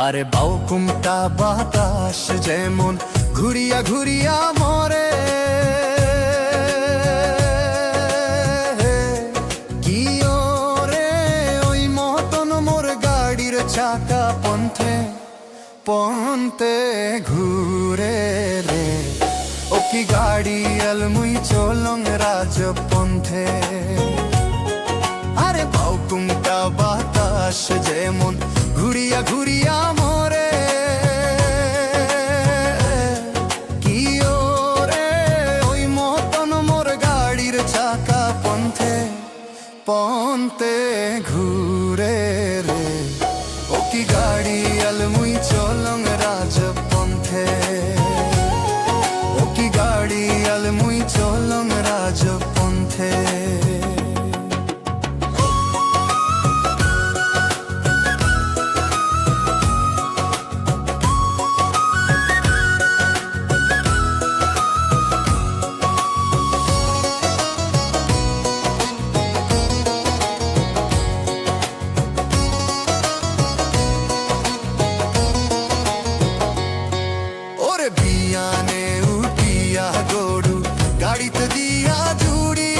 আরে বাউকুমটা বাতাস যেমন ঘুরিয়া ঘুরিয়া মরে, কি ওরে ওই মতন মোর গাড়ির চাকা পন্থে পন্থে ঘুরে রে। ও কি গাড়ি আলমুই চলং রাজপন্থে। আরে বাউকুমটা বাতাস যেমন ঘুরিয়া ঘুরিয়া মরে, কি ওরে ওই মতন মোর গাড়ির চাকা পন্থে পন্থে ঘুরে রে। ও কি গাড়ি আলমুই চলং রাজপন্থে, ও কি গাড়ি আলমুই চলং রাজপন্থে। বিয়ানে উঠিয়া গরু গাড়িতে দিয়া জুড়ি,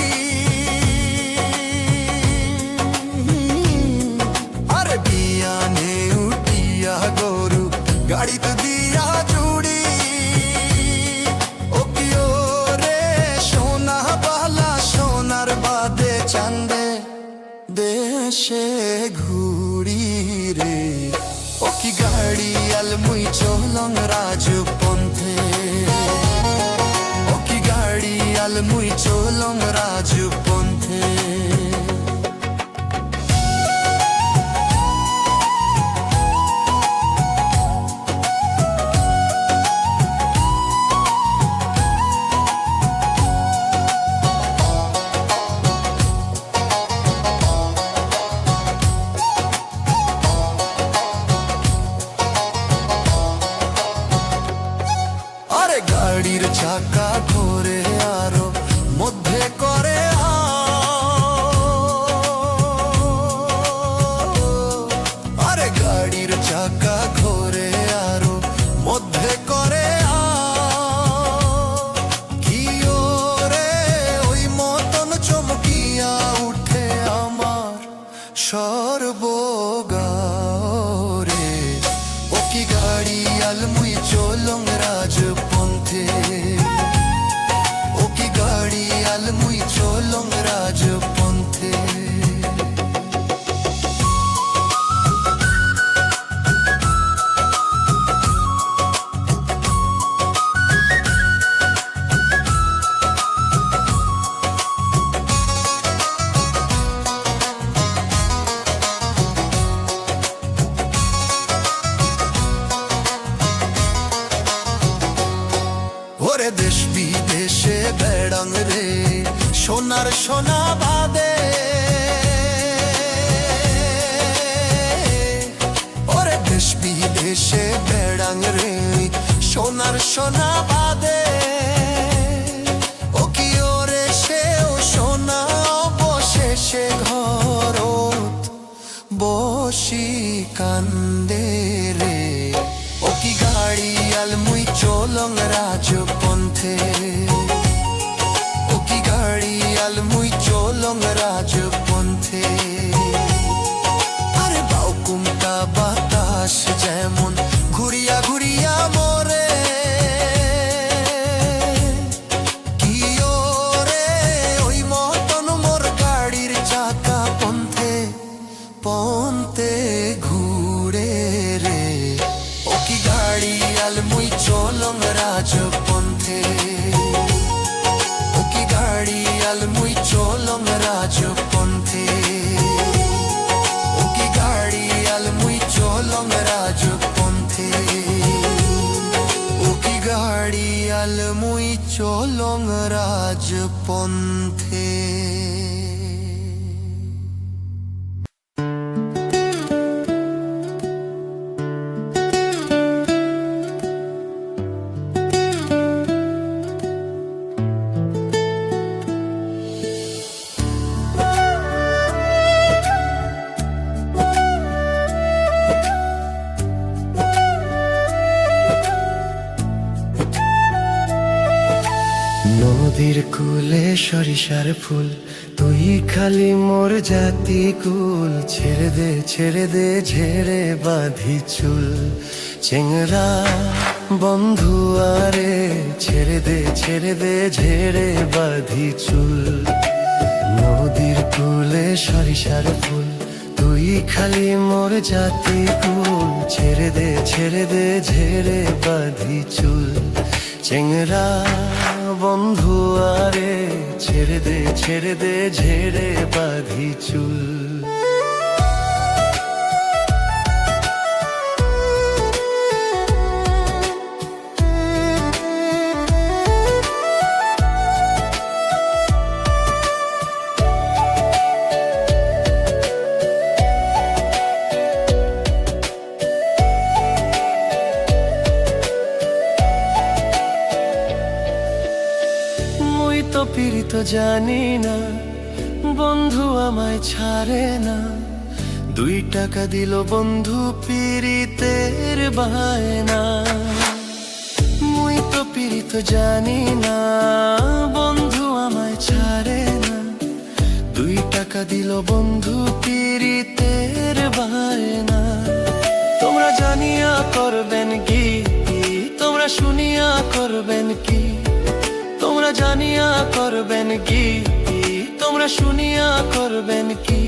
আরে বিয়ানে উঠিয়া গরু গাড়িতে দিয়া জুড়ি। ও কি ওরে সোনা বালা সোনার বাদে চান্দে দেশে ঘুরি রে। ও কি গাড়ি আলমুই চলং রাজপন্থে, ও কি গাড়ি আলমুই চলং রাজপন্থে। গাড়ির চাকা ঘোরে আরো মধ্যে করে, আরে গাড়ির চাকা ঘোরে আরো মধ্যে করে, কি ওরে ওই মতন চমকিয়া উঠে আমার সর্বগারে। ও কি গাড়ি আলমুই চলং রাজপন্থে, ও কি গাড়ি আলমুই চলং রাজপন্থে। ওরে দেশ বিদেশে বেড়াং রে সোনার সোনা বাদে, ওরে দেশ বিদেশে বেড়াং রে সোনার সোনা বাদে। ও কি ওরে সেও সোনা অবশেষে ঘরত বসি কান্দে রে। ও কি গাড়ি আলমুই চলং রাজপন্থে, ও কি গাড়ি আলমুই চলং রাজপন্থে। আরে বাউকুমটা বাতাস যেমন ঘুরিয়া ঘুরিয়া মরে, কি ওরে ওই মতন মোর গাড়ির চাকা পন্থে পন্থে ঘুরে রে। ও কি গাড়ি আলমুই চলং রাজপন্থে, ও কি গাড়ি আলমুই চলং রাজপন্থে, ও কি গাড়ি আলমুই চলং রাজপন্থে, ও কি গাড়ি আলমুই চলং রাজপন্থে। সরিষার ফুল, তুই খালি মোর জাতি কুল। ছেড়ে দে ঝেড়ে বাঁধি চুল। চেংরা বন্ধু আরে, ছেড়ে দে ঝেড়ে বাঁধি চুল। নদীর কূলে সরিষার ফুল, তুই খালি মোর জাতি কুল। ছেড়ে দে ঝেড়ে বাঁধি চুল। চেংরা বন্ধু আরে, ছেড়ে দে ঝেড়ে বাঁধি চুল। পীড়িত জানি না, বন্ধু আমায় ছাড়ে না। 2 টাকা দিল বন্ধু পীড়িতের বায়না। মুই তো পীড়িত জানি না, বন্ধু আমায় ছাড়ে না। 2 টাকা দিল বন্ধু পীড়িতের বায়না। তোমরা জানিয়া করবেন কি, তোমরা শুনিয়া করবেন কি? তোমরা জানিয়া করবেন কি, তোমরা শুনিয়া করবেন কি?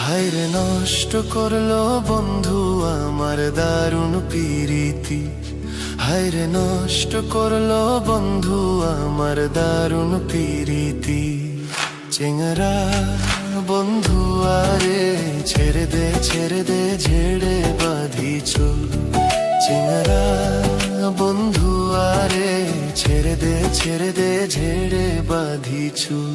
হায়রে নষ্ট করলো বন্ধু আমার দারুণ পীড়িতি। হায়রে নষ্ট করলো বন্ধু আমার দারুণ পীড়িতি। চেংরা বন্ধু আরে, ছেড়ে দে ঝেড়ে বাঁধি চুল। চেংরা বন্ধু আরে, ছেড়ে দে ঝেড়ে বাঁধি চুল।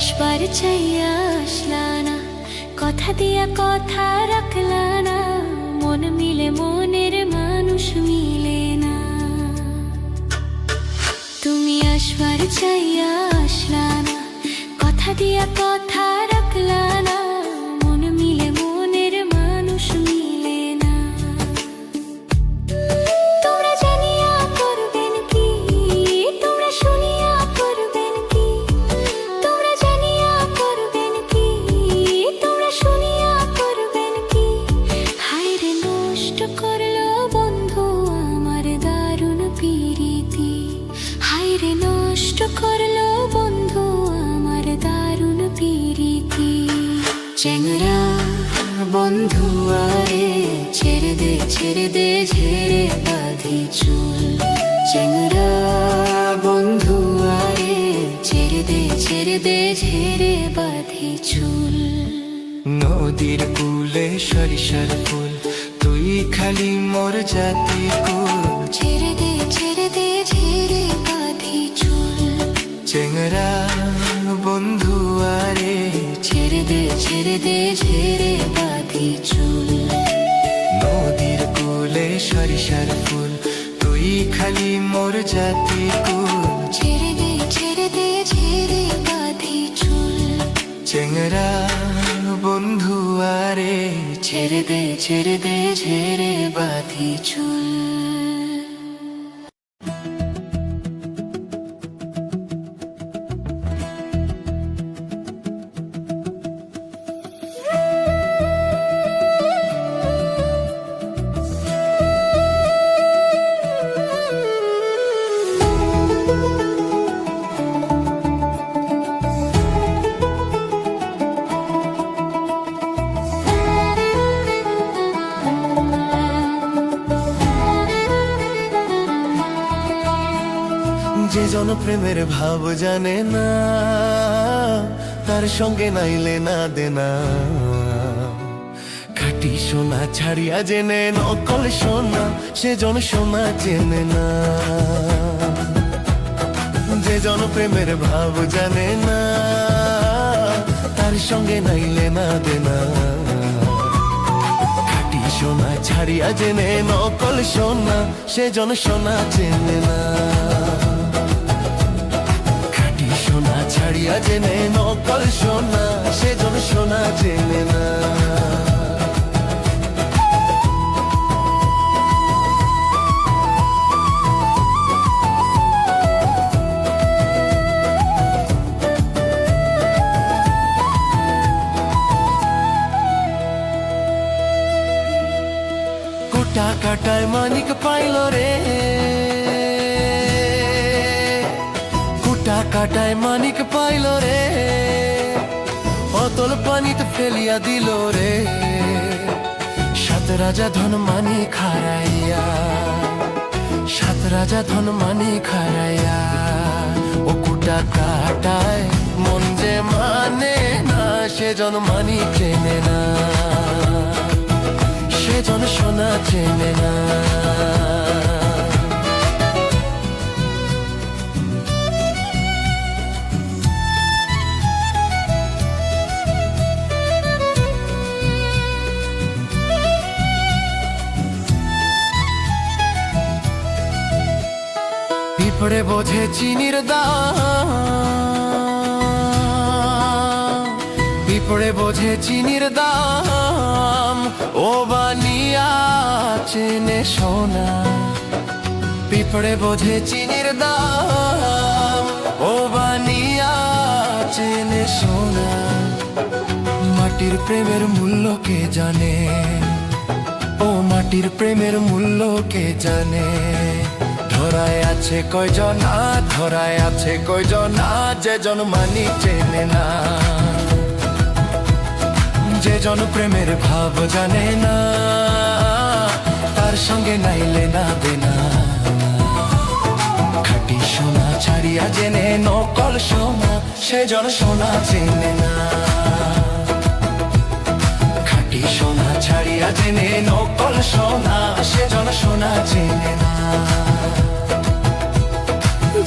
আসবার চাইয়া আসলা না, কথা দিয়া কথা রাখলা না। মন মিলে মনের মানুষ মিলে না। তুমি আসবার চাইয়া আসলা না, কথা দিয়া কথা রাখলা না। মন মিলে মনের মানুষ মিলে না। তোমরা জানিয়া করবেন কি, তোমরা শুনিয়া করবেন কি? তোমরা জানিয়া করবেন কি, তোমরা শুনিয়া করবেন কি? হায়রে নষ্ট করলো বন্ধু আমার দারুণ পীড়িতি। হায়রে নষ্ট করলো বন্ধু আমার দারুণ পীড়িতি। চেংরা বন্ধু আরে, ছেড়ে দে ঝেড়ে বাঁধি চুল। চেংরা বন্ধু আরে, ছেড়ে দে ঝেড়ে বাঁধি চুল। নদীর কূলে সরিষার ফুল, তুই খালি মোর জাতি কুল। ছেড়ে দে ঝেড়ে বাঁধি চুল। চেংরা বন্ধু আরে, ছেড়ে দে ঝেড়ে বাঁধি চুল। নদীর কূলে সরিষার ফুল, তুই খালি মোর জাতি কুল। ছেড়ে দে ঝেড়ে বাঁধি চুল। চেংরা বন্ধু আরে, ছেড়ে দে ঝেড়ে বাঁধি চুল। যে জনপ্রেমের ভাব জানে না, তার সঙ্গে নাইলে না দেনা। খাঁটি সোনা ছাড়িয়া জেনে নকল সোনা, সে জন সোনা জেনে না। যে জনপ্রেমের ভাব জানে না, তার সঙ্গে নাইলে না দেনা। সোনা ছাড়িয়া জেনে নকল সোনা সেজন সোনা চেনে না। খাঁটি সোনা ছাড়িয়া জেনে নকল সোনা সেজন সোনা চেনে না। কোটা কাটায় মানিক পাইল রে, কোটা কাটায় মানিক পাইল রে, অতল পানিতে ফেলিয়া দিল রে। সাত রাজা ধন মানিক হারাইয়া, সাত রাজা ধন মানিক হারাইয়া, ও কোটা কাটায় মন যে মানে না সেজন মানিক চেনে না, সেজন সোনা চেনে না। পিঁপড়ে বোঝে চিনির দাম, পিঁপড়ে বোঝে চিনির দাম, ও বানিয়া চেনে সোনা। পিঁপড়ে বোঝে চিনির দাম, ও বানিয়া চেনে সোনা। মাটির প্রেমের মূল্য কে জানে, ও মাটির প্রেমের মূল্য কে জানে। ধরায় আছে কয়জনা, ধরায় আছে কয়জনা, যে জন মানিক চেনে না, যে জন প্রেমের ভাব জানে না, তার সঙ্গে নাইলে না দেনা। খাঁটি সোনা ছাড়িয়া জেনে নকল সোনা সেজন সোনা চেনে না। খাঁটি সোনা ছাড়িয়া জেনে নকল সোনা সেজন সোনা চেনে না।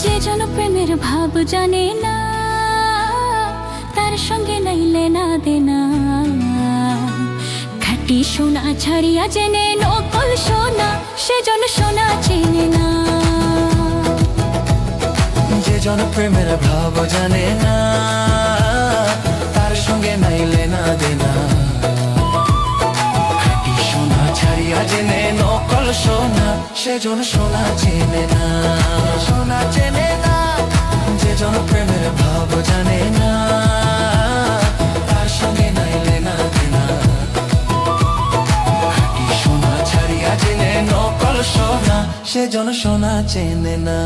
যে জন প্রেমের ভাব জানে না, তার সঙ্গে নাইলে না দেনা। খাঁটি সোনা ছাড়িয়া জেনে নকল সোনা সেজন সোনা চেনে না। যে জন প্রেমের ভাব জানে না, তার সঙ্গে নাইলে না দেনা। খাঁটি সোনা ছাড়িয়া জেনে নকল সোনা সেজন সোনা চেনে না, সোনা চেনে না। যে জন প্রেমের ভাব জানে না, তার সঙ্গে নাইলে না দেনা। খাঁটি সোনা ছাড়িয়া জেনে নকল সোনা সেজন সোনা চেনে না।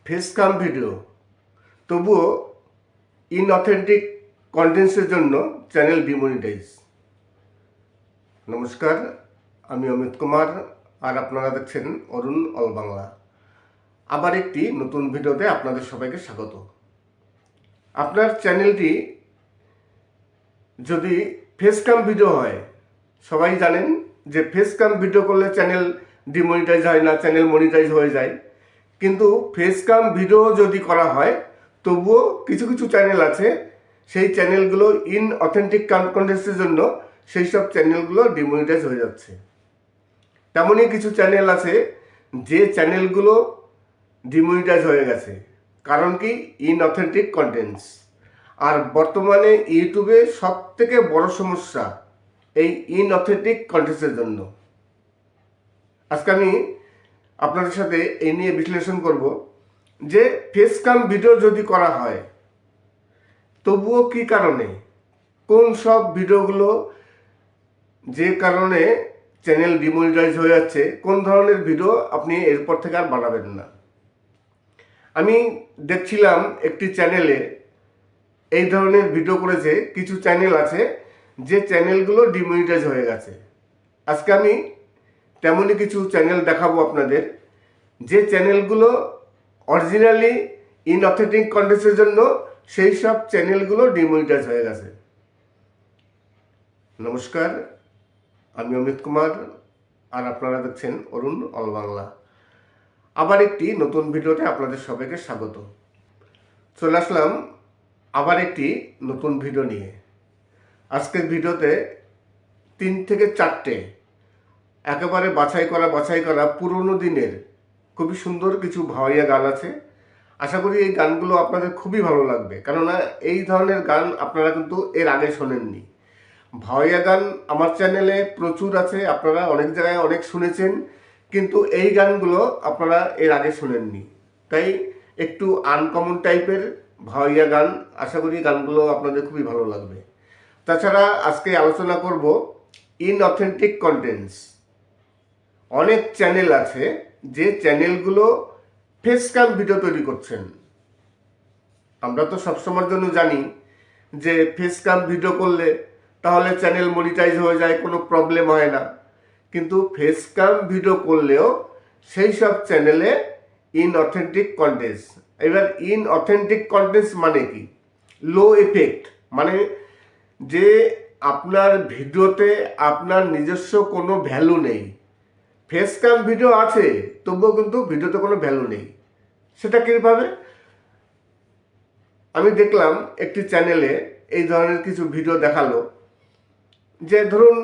ফেস কাম ভিডিও, তবুও ইনঅথেন্টিক কন্টেন্টসের জন্য চ্যানেল ডিমনিটাইজ। নমস্কার, আমি অমিত কুমার, আর আপনারা দেখছেন অরুণ অল বাংলা। আবার একটি নতুন ভিডিওতে আপনাদের সবাইকে স্বাগত। আপনার চ্যানেলটি যদি ফেস কাম ভিডিও হয়, সবাই জানেন যে ফেস কাম ভিডিও করলে চ্যানেল ডিমনিটাইজ হয় না, চ্যানেল মনিটাইজ হয়ে যায়। কিন্তু ফেস কাম ভিডিও যদি করা হয়, তবুও কিছু কিছু চ্যানেল আছে, সেই চ্যানেলগুলো ইনঅথেন্টিক কন্টেন্টের জন্য সেই সব চ্যানেলগুলো ডিমনিটাইজ হয়ে যাচ্ছে। তেমনই কিছু চ্যানেল আছে যে চ্যানেলগুলো ডিমনিটাইজ হয়ে গেছে, কারণ কি ইনঅথেন্টিক কন্টেন্টস। আর বর্তমানে ইউটিউবে সব থেকে বড় সমস্যা এই ইনঅথেন্টিক কন্টেন্টের জন্য। আজকে আমি আপনাদের সাথে এই নিয়ে বিশ্লেষণ করব যে ফেস কাম ভিডিও যদি করা হয়, তবুও কি কারণে, কোন সব ভিডিওগুলো যে কারণে চ্যানেল ডিমনিটাইজ হয়ে যাচ্ছে, কোন ধরনের ভিডিও আপনি এরপর থেকে আর বানাবেন না। আমি দেখছিলাম একটি চ্যানেলে এই ধরনের ভিডিও করেছে, কিছু চ্যানেল আছে যে চ্যানেলগুলো ডিমনিটাইজ হয়ে গেছে। আজকে আমি তেমনই কিছু চ্যানেল দেখাবো আপনাদের, যে চ্যানেলগুলো অরিজিনালি ইনঅথেন্টিক কন্টেন্টের জন্য সেই সব চ্যানেলগুলো ডিমনিটাইজ হয়ে গেছে। নমস্কার, আমি অমিত কুমার, আর আপনারা দেখছেন অরুণ অল বাংলা। আবার একটি নতুন ভিডিওতে আপনাদের সবাইকে স্বাগত। চলে আসলাম আবার একটি নতুন ভিডিও নিয়ে। আজকের ভিডিওতে 3 থেকে 4টে একেবারে বাছাই করা পুরনো দিনের খুবই সুন্দর কিছু ভাওয়াইয়া গান আছে। আশা করি এই গানগুলো আপনাদের খুবই ভালো লাগবে, কেননা এই ধরনের গান আপনারা কিন্তু এর আগে শোনেননি। ভাওয়াইয়া গান আমার চ্যানেলে প্রচুর আছে, আপনারা অনেক জায়গায় অনেক শুনেছেন, কিন্তু এই গানগুলো আপনারা এর আগে শোনেননি। তাই একটু আনকমন টাইপের ভাওয়াইয়া গান, আশা করি গানগুলো আপনাদের খুবই ভালো লাগবে। তাছাড়া আজকে আলোচনা করব ইনঅথেন্টিক কন্টেন্টস। অনেক চ্যানেল আছে যে চ্যানেলগুলো ফেস কাম ভিডিও তৈরি করছেন। আমরা তো সবসময়ের জন্য জানি যে ফেস কাম ভিডিও করলে তাহলে চ্যানেল মনিটাইজ হয়ে যায়, কোনো প্রবলেম হয় না। কিন্তু ফেস কাম ভিডিও করলেও সেই সব চ্যানেলে ইনঅথেন্টিক কন্টেন্টস। এবার ইনঅথেন্টিক কন্টেন্টস মানে কি? লো এফেক্ট, মানে যে আপনার ভিডিওতে আপনার নিজস্ব কোনো ভ্যালু নেই। ফেস কাম ভিডিও আছে, তবুও কিন্তু ভিডিওতে কোনো ভ্যালু নেই। সেটা কীভাবে? আমি দেখলাম একটি চ্যানেলে এই ধরনের কিছু ভিডিও দেখালো, যে ধরুন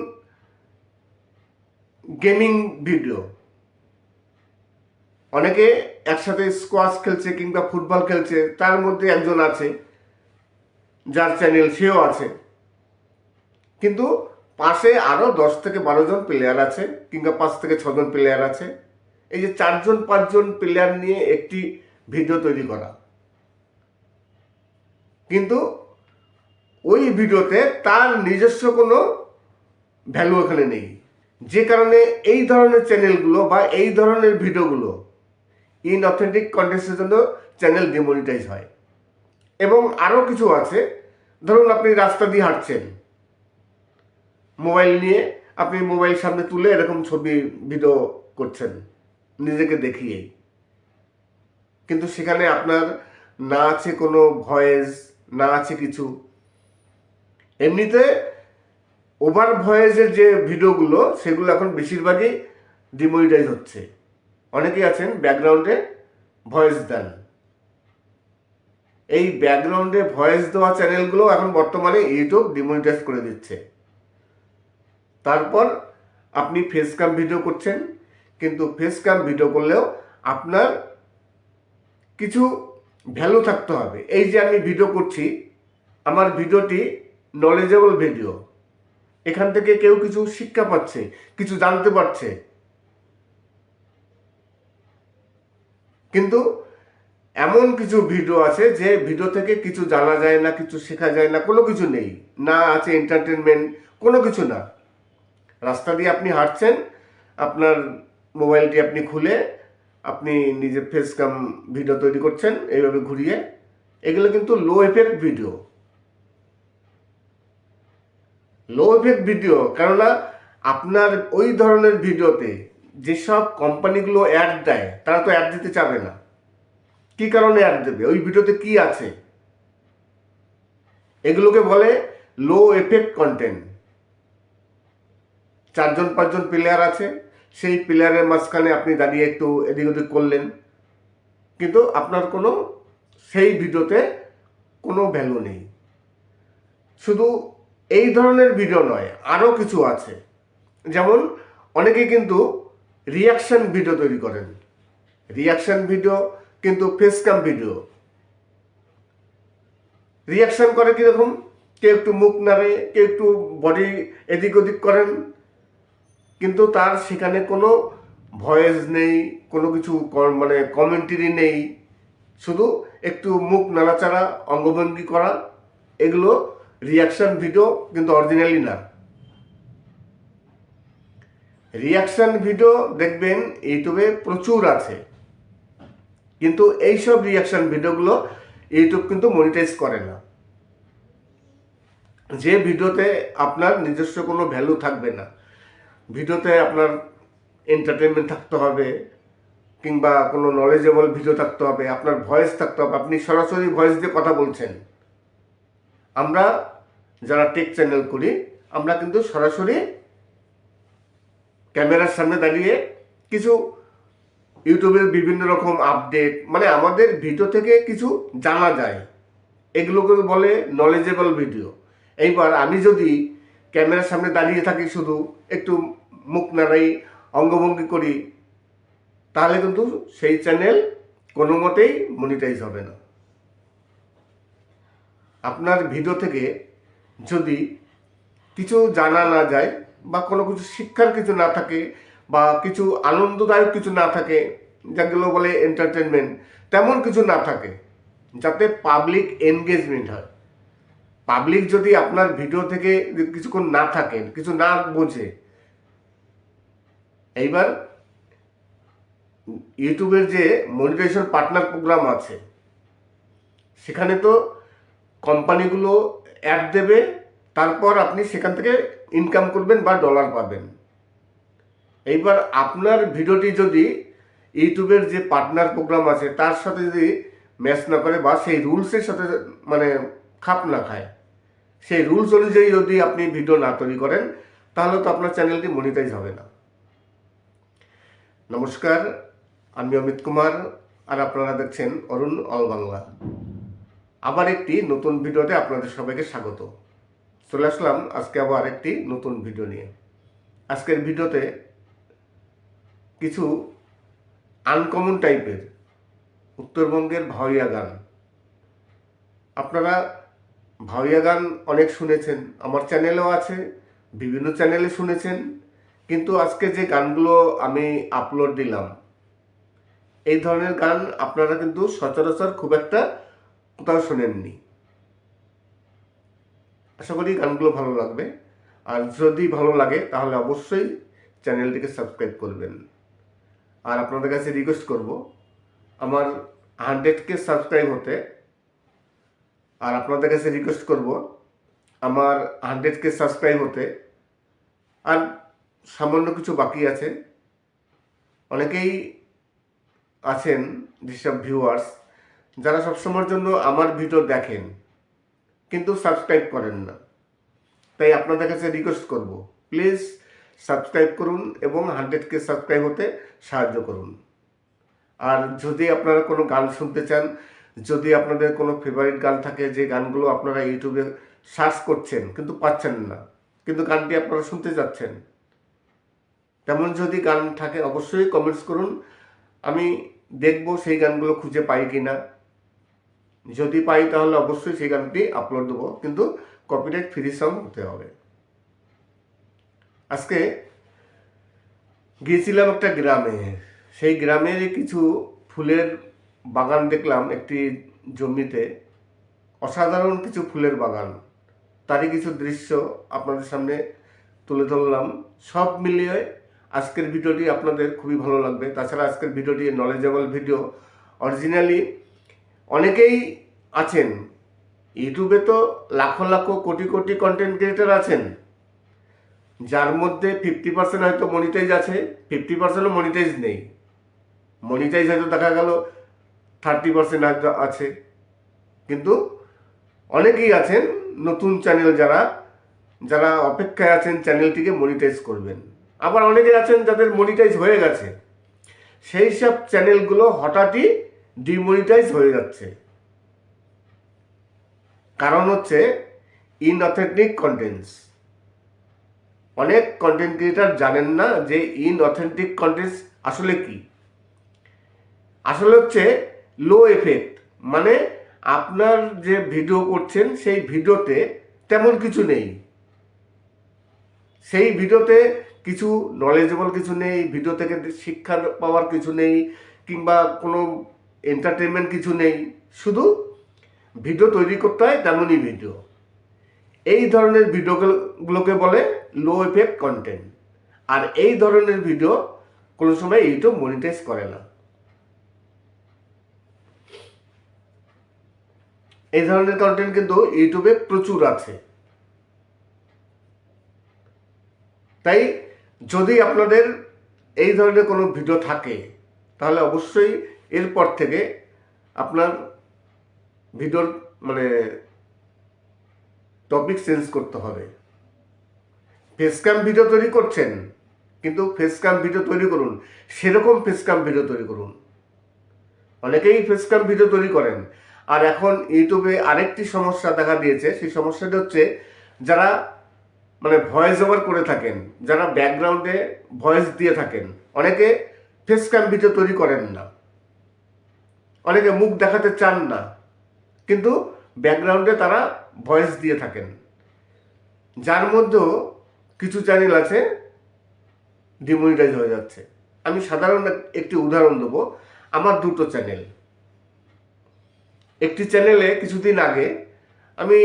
গেমিং ভিডিও, অনেকে একসাথে স্কোয়াশ খেলছে কিংবা ফুটবল খেলছে, তার মধ্যে একজন আছে যার চ্যানেল, সেও আছে, কিন্তু পাশে আরও 10 থেকে 12 জন প্লেয়ার আছে, কিংবা 5 থেকে 6 জন প্লেয়ার আছে। এই যে 4জন 5 জন প্লেয়ার নিয়ে একটি ভিডিও তৈরি করা, কিন্তু ওই ভিডিওতে তার নিজস্ব কোনো ভ্যালু এখানে নেই। যে কারণে এই ধরনের চ্যানেলগুলো বা এই ধরনের ভিডিওগুলো ইনঅথেন্টিক কন্টেন্টের জন্য চ্যানেল ডিমনিটাইজ হয়। এবং আরও কিছু আছে, ধরুন আপনি রাস্তা দিয়ে হাঁটছেন, মোবাইল নিয়ে আপনি মোবাইল সামনে তুলে এরকম ছবি ভিডিও করছেন নিজেকে দেখিয়েই, কিন্তু সেখানে আপনার না আছে কোনো ভয়েস, না আছে কিছু। এমনিতে ওভার ভয়েসের যে ভিডিওগুলো, সেগুলো এখন বেশিরভাগই ডিমনিটাইজ হচ্ছে। অনেকেই আছেন ব্যাকগ্রাউন্ডে ভয়েস দেন, এই ব্যাকগ্রাউন্ডে ভয়েস দেওয়া চ্যানেলগুলো এখন বর্তমানে ইউটিউব ডিমনিটাইজ করে দিচ্ছে। তারপর আপনি ফেস কাম ভিডিও করছেন, কিন্তু ফেস কাম ভিডিও করলেও আপনার কিছু ভ্যালু থাকতে হবে। এই যে আমি ভিডিও করছি, আমার ভিডিওটি নলেজেবল ভিডিও, এখান থেকে কেউ কিছু শিক্ষা পাচ্ছে, কিছু জানতে পারছে। কিন্তু এমন কিছু ভিডিও আছে যে ভিডিও থেকে কিছু জানা যায় না, কিছু শেখা যায় না, কোনো কিছু নেই, না আছে এন্টারটেনমেন্ট, কোনো কিছু না। রাস্তা দিয়ে আপনি হাঁটছেন, আপনার মোবাইলটি আপনি খুলে আপনি নিজে ফেস ক্যাম ভিডিও তৈরি করছেন এইভাবে ঘুরিয়ে, এগুলো কিন্তু লো এফেক্ট ভিডিও। লো এফেক্ট ভিডিও, কেননা আপনার ওই ধরনের ভিডিওতে যেসব কোম্পানিগুলো অ্যাড দেয় তারা তো অ্যাড দিতে চাবে না। কি কারণে অ্যাড দেবে? ওই ভিডিওতে কি আছে? এগুলোকে বলে লো এফেক্ট কন্টেন্ট। 4-5জন প্লেয়ার আছে, সেই প্লেয়ারের মাঝখানে আপনি দাঁড়িয়ে একটু এদিক ওদিক করলেন, কিন্তু আপনার কোনো সেই ভিডিওতে কোনো ভ্যালু নেই। শুধু এই ধরনের ভিডিও নয়, আরও কিছু আছে। যেমন অনেকে কিন্তু রিয়াকশন ভিডিও তৈরি করেন। রিয়াকশন ভিডিও কিন্তু ফেস ক্যাম ভিডিও। রিয়াকশন করে কীরকম? কেউ একটু মুখ নাড়ে, কেউ একটু বডি এদিক ওদিক করেন, কিন্তু তার সেখানে কোনো ভয়েস নেই, কোনো কিছু মানে কমেন্টারি নেই, শুধু একটু মুখ নাড়াচাড়া, অঙ্গভঙ্গি করা। এগুলো রিয়াকশন ভিডিও, কিন্তু অরিজিনালি না। রিয়াকশন ভিডিও দেখবেন ইউটিউবে প্রচুর আছে, কিন্তু এইসব রিয়াকশন ভিডিওগুলো ইউটিউব কিন্তু মনিটাইজ করে না। যে ভিডিওতে আপনার নিজস্ব কোনো ভ্যালু থাকবে না, ভিডিওতে আপনার এন্টারটেনমেন্ট থাকতে হবে, কিংবা কোনো নলেজেবল ভিডিও থাকতে হবে, আপনার ভয়েস থাকতে হবে, আপনি সরাসরি ভয়েস দিয়ে কথা বলছেন। আমরা যারা টেক চ্যানেল করি, আমরা কিন্তু সরাসরি ক্যামেরার সামনে দাঁড়িয়ে কিছু ইউটিউবের বিভিন্ন রকম আপডেট, মানে আমাদের ভিডিও থেকে কিছু জানা যায়, এগুলোকে বলে নলেজেবল ভিডিও। এইবার আমি যদি ক্যামেরার সামনে দাঁড়িয়ে থাকি, শুধু একটু মুখ নাড়াই, অঙ্গভঙ্গি করি, তাহলে কিন্তু সেই চ্যানেল কোনো মতেই মনিটাইজ হবে না। আপনার ভিডিও থেকে যদি কিছু জানা না যায়, বা কোনো কিছু শিক্ষার কিছু না থাকে, বা কিছু আনন্দদায়ক কিছু না থাকে, যেগুলো বলে এন্টারটেনমেন্ট, তেমন কিছু না থাকে, যাতে পাবলিক এনগেজমেন্ট হয়। পাবলিক যদি আপনার ভিডিও থেকে কিছুক্ষণ না থাকে, কিছু না বোঝে, এইবার ইউটিউবের যে মনিটাইজেশন পার্টনার প্রোগ্রাম আছে, সেখানে তো কোম্পানিগুলো অ্যাড দেবে, তারপর আপনি সেখান থেকে ইনকাম করবেন বা ডলার পাবেন। এইবার আপনার ভিডিওটি যদি ইউটিউবের যে পার্টনার প্রোগ্রাম আছে তার সাথে যদি ম্যাচ না করে, বা সেই রুলসের সাথে মানে খাপ না খায়, সেই রুলস অনুযায়ী যদি আপনি ভিডিও না তৈরি করেন, তাহলে তো আপনার চ্যানেলটি মনিটাইজ হবে না। নমস্কার, আমি অমিত কুমার, আর আপনারা দেখছেন অরুণ অল বাংলা। আবার একটি নতুন ভিডিওতে আপনাদের সবাইকে স্বাগত। চলে আসলাম আজকে আবার একটি নতুন ভিডিও নিয়ে। আজকের ভিডিওতে কিছু আনকমন টাইপের উত্তরবঙ্গের ভাওয়াইয়া গান। আপনারা ভাওয়াইয়া গান অনেক শুনেছেন, আমার চ্যানেলেও আছে, বিভিন্ন চ্যানেলে শুনেছেন, কিন্তু আজকে যে গানগুলো আমি আপলোড দিলাম, এই ধরনের গান আপনারা কিন্তু সচরাচর খুব একটা কোথাও শোনেননি। আশা করি গানগুলো ভালো লাগবে, আর যদি ভালো লাগে তাহলে অবশ্যই চ্যানেলটিকে সাবস্ক্রাইব করবেন। আর আপনাদের কাছে রিকোয়েস্ট করব, আমার 100K সাবস্ক্রাইব হতে, আর আপনাদের কাছে রিকোয়েস্ট করব আমার 100K সাবস্ক্রাইব হতে আর সামান্য কিছু বাকি আছে। অনেকেই আছেন যেসব ভিউয়ার্স, যারা সবসময়ের জন্য আমার ভিডিও দেখেন কিন্তু সাবস্ক্রাইব করেন না। তাই আপনাদের কাছে রিকোয়েস্ট করব, প্লিজ সাবস্ক্রাইব করুন এবং 100K সাবস্ক্রাইব হতে সাহায্য করুন। আর যদি আপনারা কোনো গান শুনতে চান, যদি আপনাদের কোনো ফেভারিট গান থাকে, যে গানগুলো আপনারা ইউটিউবে সার্চ করছেন কিন্তু পাচ্ছেন না, কিন্তু গানটি আপনারা শুনতে যাচ্ছেন, তেমন যদি গান থাকে অবশ্যই কমেন্টস করুন। আমি দেখব সেই গানগুলো খুঁজে পাই কি না। যদি পাই তাহলে অবশ্যই সেই গানটি আপলোড দেবো, কিন্তু কপিরাইট ফ্রি সং হতে হবে। আজকে গিয়েছিলাম একটা গ্রামে, সেই গ্রামের কিছু ফুলের বাগান দেখলাম একটি জমিতে, অসাধারণ কিছু ফুলের বাগান, তারই কিছু দৃশ্য আপনাদের সামনে তুলে ধরলাম। সব মিলিয়ে আজকের ভিডিওটি আপনাদের খুবই ভালো লাগবে। তাছাড়া আজকের ভিডিওটি নলেজেবল ভিডিও। অরিজিনালি অনেকেই আছেন ইউটিউবে, তো লাখো লাখো কোটি কোটি কন্টেন্ট ক্রিয়েটার আছেন, যার মধ্যে 50% হয়তো মনিটাইজ আছে, 50%ও মনিটাইজ নেই। মনিটাইজ হয়তো দেখা গেল 30% হয়তো আছে, কিন্তু অনেকেই আছেন নতুন চ্যানেল যারা অপেক্ষায় আছেন চ্যানেলটিকে মনিটাইজ করবেন। আবার অনেকে আছেন যাদের মনিটাইজ হয়ে গেছে, সেই সব চ্যানেলগুলো হঠাৎই ডিমনিটাইজ হয়ে যাচ্ছে। কারণ হচ্ছে ইনঅথেন্টিক কন্টেন্টস। অনেক কন্টেন্ট ক্রিয়েটার জানেন না যে ইনঅথেন্টিক কন্টেন্টস আসলে কি। আসলে হচ্ছে লো এফেক্ট, মানে আপনার যে ভিডিও করছেন সেই ভিডিওতে তেমন কিছু নেই, সেই ভিডিওতে কিছু নলেজেবল কিছু নেই, ভিডিও থেকে শিক্ষা পাওয়ার কিছু নেই, কিংবা কোনো এন্টারটেনমেন্ট কিছু নেই, শুধু ভিডিও তৈরি করতে হয় তেমনই ভিডিও। এই ধরনের ভিডিওগুলোকে বলে লো এফেক্ট কন্টেন্ট। আর এই ধরনের ভিডিও কোনো সময় ইউটিউব মনিটাইজ করে না। এই ধরনের কন্টেন্ট কিন্তু ইউটিউবে প্রচুর আছে। তাই যদি আপনাদের এই ধরনের কোনো ভিডিও থাকে, তাহলে অবশ্যই এরপর থেকে আপনার ভিডিওর টপিক চেঞ্জ করতে হবে। ফেসক্যাম ভিডিও তৈরি করছেন, কিন্তু ফেসক্যাম ভিডিও তৈরি করুন, সেরকম ফেসক্যাম ভিডিও তৈরি করুন। অনেকেই ফেসক্যাম ভিডিও তৈরি করেন। আর এখন ইউটিউবে আরেকটি সমস্যা দেখা দিয়েছে, সেই সমস্যাটা হচ্ছে যারা ভয়েস ওভার করে থাকেন, যারা ব্যাকগ্রাউন্ডে ভয়েস দিয়ে থাকেন, অনেকে ফেসক্যাম ভিডিও তৈরি করেন না, অনেকে মুখ দেখাতে চান না, কিন্তু ব্যাকগ্রাউন্ডে তারা ভয়েস দিয়ে থাকেন, যার মধ্যেও কিছু চ্যানেল আছে ডিমনিটাইজ হয়ে যাচ্ছে। আমি সাধারণ একটি উদাহরণ দেবো। আমার দুটো চ্যানেল, একটি চ্যানেলে কিছুদিন আগে আমি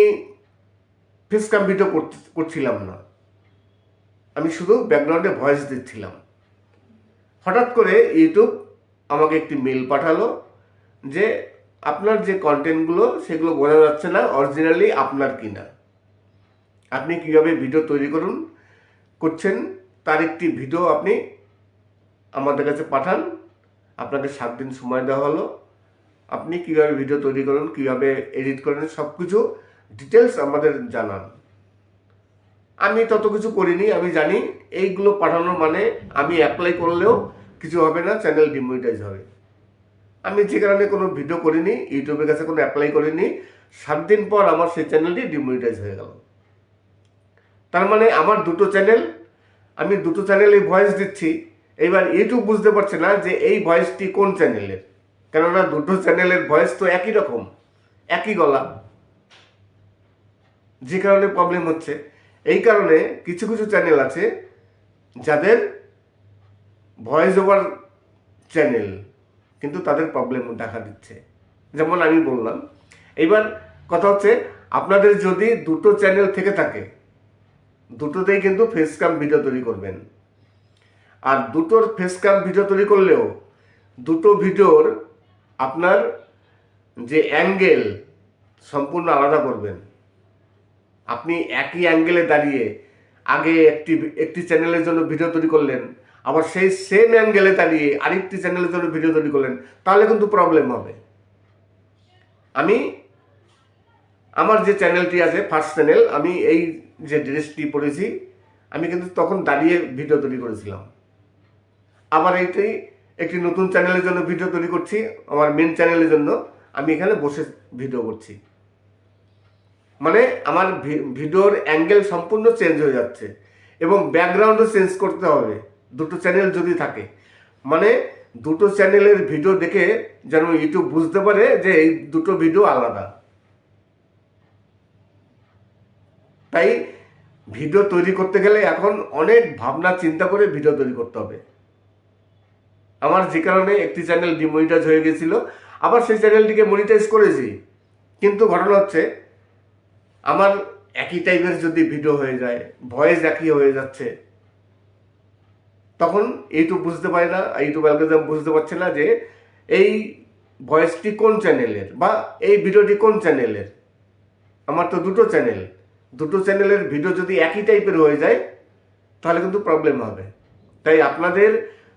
ফেসক্যাম ভিডিও করছিলাম না, আমি শুধু ব্যাকগ্রাউন্ডে ভয়েস দিচ্ছিলাম। হঠাৎ করে ইউটিউব আমাকে একটি মেল পাঠালো যে আপনার যে কন্টেন্টগুলো সেগুলো বোঝা যাচ্ছে না অরিজিনালি আপনার কিনা, আপনি কীভাবে ভিডিও তৈরি করছেন তার একটি ভিডিও আপনি আমাদের কাছে পাঠান। আপনাকে 7 দিন সময় দেওয়া হলো, আপনি কীভাবে ভিডিও তৈরি করুন, কীভাবে এডিট করেন, সব কিছু ডিটেলস আমাদের জানান। আমি তত কিছু করিনি, আমি জানি এইগুলো পাঠানোর মানে আমি অ্যাপ্লাই করলেও কিছু হবে না, চ্যানেল ডিমনিটাইজ হবে। আমি যে কারণে কোনো ভিডিও করিনি, ইউটিউবের কাছে কোনো অ্যাপ্লাই করিনি, 7 দিন পর আমার সেই চ্যানেলটি ডিমনিটাইজ হয়ে গেল। তার মানে আমার দুটো চ্যানেল, আমি দুটো চ্যানেলে ভয়েস দিচ্ছি, এইবার ইউটিউব বুঝতে পারছে না যে এই ভয়েসটি কোন চ্যানেলের, কেননা দুটো চ্যানেলের ভয়েস তো একই রকম, একই গলা, যে কারণে প্রবলেম হচ্ছে। এই কারণে কিছু কিছু চ্যানেল আছে যাদের ভয়েস ওভার চ্যানেল, কিন্তু তাদের প্রবলেম দেখা দিচ্ছে, যেমন আমি বললাম। এইবার কথা হচ্ছে, আপনাদের যদি দুটো চ্যানেল থেকে থাকে, দুটোতেই কিন্তু ফেসক্যাম ভিডিও তৈরি করবেন। আর দুটোর ফেসক্যাম ভিডিও তৈরি করলেও দুটো ভিডিওর আপনার যে অ্যাঙ্গেল সম্পূর্ণ আলাদা করবেন। আপনি একই অ্যাঙ্গেলে দাঁড়িয়ে আগে একটি চ্যানেলের জন্য ভিডিও তৈরি করলেন, আবার সেই সেম অ্যাঙ্গেলে দাঁড়িয়ে আরেকটি চ্যানেলের জন্য ভিডিও তৈরি করলেন, তাহলে কিন্তু প্রবলেম হবে। আমার যে চ্যানেলটি আছে ফার্স্ট চ্যানেল, আমি এই যে ড্রেসটি পরেছি, আমি কিন্তু তখন দাঁড়িয়ে ভিডিও তৈরি করেছিলাম। আবার একটি নতুন চ্যানেলের জন্য ভিডিও তৈরি করছি, আমার মেন চ্যানেলের জন্য আমি এখানে বসে ভিডিও করছি। মানে আমার ভিডিওর অ্যাঙ্গেল সম্পূর্ণ চেঞ্জ হয়ে যাচ্ছে, এবং ব্যাকগ্রাউন্ডও চেঞ্জ করতে হবে দুটো চ্যানেল যদি থাকে। মানে দুটো চ্যানেলের ভিডিও দেখে যেন ইউটিউব বুঝতে পারে যে এই দুটো ভিডিও আলাদা। তাই ভিডিও তৈরি করতে গেলে এখন অনেক ভাবনা চিন্তা করে ভিডিও তৈরি করতে হবে। আমার যে কারণে একটি চ্যানেল ডিমনিটাইজ হয়ে গেছিল, আবার সেই চ্যানেলটিকে মনিটাইজ করেছি, কিন্তু ঘটনা হচ্ছে আমার একই টাইপের যদি ভিডিও হয়ে যায়, ভয়েস একই হয়ে যাচ্ছে, তখন ইউটিউব বুঝতে পারে না, ইউটিউব অ্যালগরিদম বুঝতে পারছে না যে এই ভয়েসটি কোন চ্যানেলের বা এই ভিডিওটি কোন চ্যানেলের। আমার তো দুটো চ্যানেলের ভিডিও যদি একই টাইপের হয়ে যায় তাহলে কিন্তু প্রবলেম হবে। তাই আপনাদের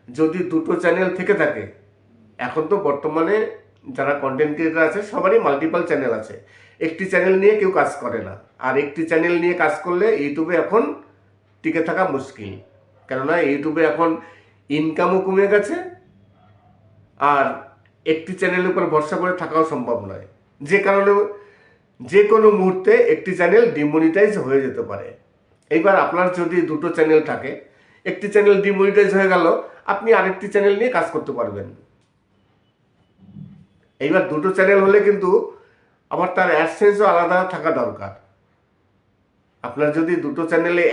যদি দুটো চ্যানেল থেকে থাকে, এখন তো বর্তমানে যারা কন্টেন্ট ক্রিয়েটার আছে সবারই মাল্টিপল চ্যানেল আছে, একটি চ্যানেল নিয়ে কেউ কাজ করে না। আর একটি চ্যানেল নিয়ে কাজ করলে ইউটিউবে এখন টিকে থাকা মুশকিল, কেননা ইউটিউবে এখন ইনকামও কমে গেছে, আর একটি চ্যানেলের উপর ভরসা করে থাকাও সম্ভব নয়। যে কারণে যে কোনো মুহূর্তে একটি চ্যানেল ডিমনিটাইজ হয়ে যেতে পারে। এইবার আপনার যদি দুটো চ্যানেল থাকে, একটি চ্যানেল ডিমনিটাইজ হয়ে গেল, আপনি আরেকটি চ্যানেল নিয়ে কাজ করতে পারবেন। এইবার দুটো চ্যানেল হলে কিন্তু আবার তার অ্যাডসেন্সও আলাদা থাকা দরকার। আপনার যদি দুটো চ্যানেলে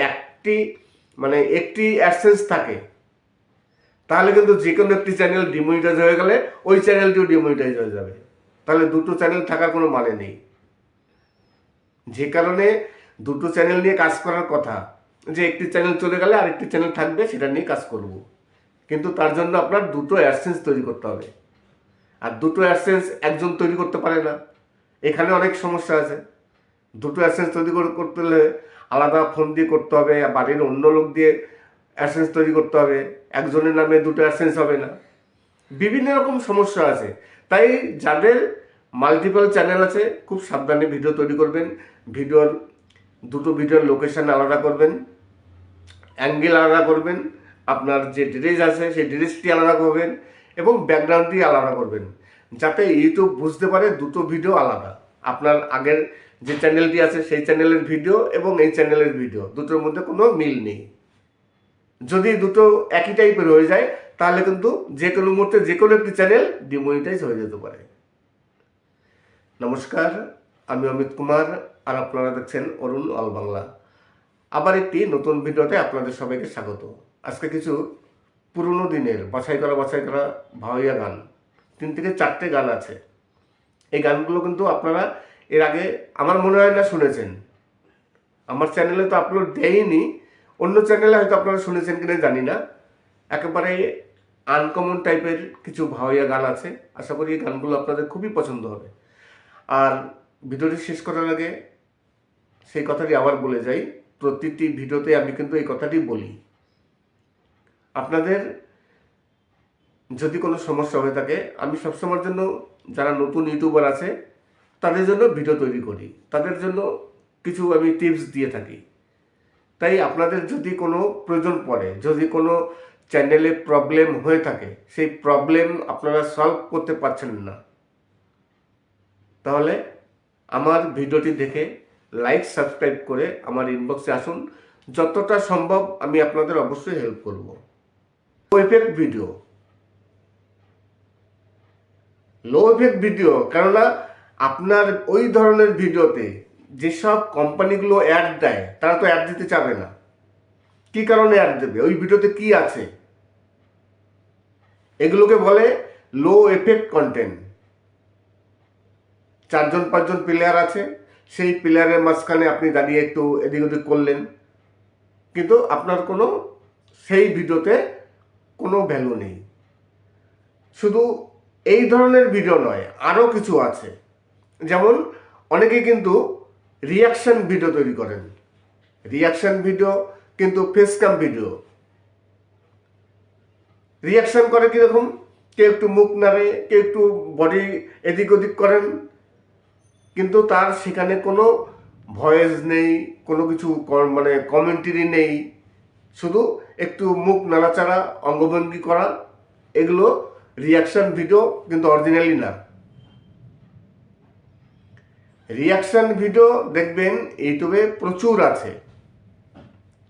একটি অ্যাডসেন্স থাকে, তাহলে কিন্তু যে কোনো একটি চ্যানেল ডিমনিটাইজ হয়ে গেলে ওই চ্যানেলটিও ডিমনিটাইজ হয়ে যাবে। তাহলে দুটো চ্যানেল থাকার কোনো মানে নেই। যে কারণে দুটো চ্যানেল নিয়ে কাজ করার কথা, যে একটি চ্যানেল চলে গেলে আরেকটি চ্যানেল থাকবে, সেটা নিয়ে কাজ করব। কিন্তু তার জন্য আপনার দুটো অ্যাডসেন্স তৈরি করতে হবে, আর দুটো অ্যাডসেন্স একজন তৈরি করতে পারে না। এখানে অনেক সমস্যা আছে। দুটো অ্যাডসেন্স তৈরি করতে হলে আলাদা ফোন দিয়ে করতে হবে, বাড়ির অন্য লোক দিয়ে অ্যাডসেন্স তৈরি করতে হবে, একজনের নামে দুটো অ্যাডসেন্স হবে না। বিভিন্ন রকম সমস্যা আছে। তাই যাদের মাল্টিপল চ্যানেল আছে, খুব সাবধানে ভিডিও তৈরি করবেন। দুটো ভিডিওর লোকেশন আলাদা করবেন, অ্যাঙ্গেল আলাদা করবেন, আপনার যে ড্রেস আছে সেই ড্রেসটি আলাদা করবেন এবং ব্যাকগ্রাউন্ডটি আলাদা করবেন, যাতে ইউটিউব বুঝতে পারে দুটো ভিডিও আলাদা। আপনার আগের যে চ্যানেলটি আছে সেই চ্যানেলের ভিডিও এবং এই চ্যানেলের ভিডিও দুটোর মধ্যে কোনো মিল নেই। যদি দুটো একই টাইপের হয়ে যায় তাহলে কিন্তু যে কোনো মুহূর্তে যে কোনো একটি চ্যানেল ডিমনিটাইজ হয়ে যেতে পারে। নমস্কার, আমি অমিত কুমার, আর আপনারা দেখছেন অরুণ অল বাংলা। আবার একটি নতুন ভিডিওতে আপনাদের সবাইকে স্বাগত। আজকে কিছু পুরনো দিনের বাছাই করা ভাওয়াইয়া গান, 3 থেকে 4টে গান আছে। এই গানগুলো কিন্তু আপনারা এর আগে আমার মনে হয় না শুনেছেন। আমার চ্যানেলে তো আপলোড দেয়নি, অন্য চ্যানেলে হয়তো আপনারা শুনেছেন কিনা জানি না। একেবারে আনকমন টাইপের কিছু ভাওয়াইয়া গান আছে। আশা করি এই গানগুলো আপনাদের খুবই পছন্দ হবে। আর ভিডিওটি শেষ করার আগে সেই কথাটি আবার বলে যাই, প্রতিটি ভিডিওতে আমি কিন্তু এই কথাটি বলি, আপনাদের যদি কোনো সমস্যা হয়ে থাকে, আমি সবসময়ের জন্য যারা নতুন ইউটিউবার আছে তাদের জন্য ভিডিও তৈরি করি, তাদের জন্য কিছু আমি টিপস দিয়ে থাকি। তাই আপনাদের যদি কোনো প্রয়োজন পড়ে, যদি কোনো চ্যানেলে প্রবলেম হয়ে থাকে, সেই প্রবলেম আপনারা সলভ করতে পারছেন না, তাহলে আমার ভিডিওটি দেখে লাইক সাবস্ক্রাইব করে আমার ইনবক্সে আসুন। যতটা সম্ভব আমি আপনাদের অবশ্যই হেল্প করব। লো ইফেক্ট ভিডিও, কেননা আপনার ওই ধরনের ভিডিওতে যেসব কোম্পানিগুলো অ্যাড দেয় তারা তো অ্যাড দিতে চাবে না। কি কারণে অ্যাড দেবে? ওই ভিডিওতে কি আছে? এগুলোকে বলে লো এফেক্ট কন্টেন্ট। 4-5জন প্লেয়ার আছে, সেই প্লেয়ারের মাঝখানে আপনি দাঁড়িয়ে একটু এদিক ওদিক করলেন, কিন্তু আপনার কোনো সেই ভিডিওতে কোনো ভ্যালু নেই। শুধু এই ধরনের ভিডিও নয়, আরও কিছু আছে। যেমন অনেকে কিন্তু রিয়াকশন ভিডিও তৈরি করেন। রিয়াকশন ভিডিও কিন্তু ফেসক্যাম ভিডিও। রিয়াকশন করে কীরকম? কেউ একটু মুখ নাড়ে, কেউ একটু বডি এদিক ওদিক করেন, কিন্তু তার সেখানে কোনো ভয়েস নেই, কোনো কিছু কমেন্টারি নেই, শুধু একটু মুখ নাড়াচাড়া, অঙ্গভঙ্গি করা। এগুলো রিয়াকশন ভিডিও, কিন্তু অরিজিনালি না। রিয়াকশন ভিডিও দেখবেন ইউটিউবে প্রচুর আছে,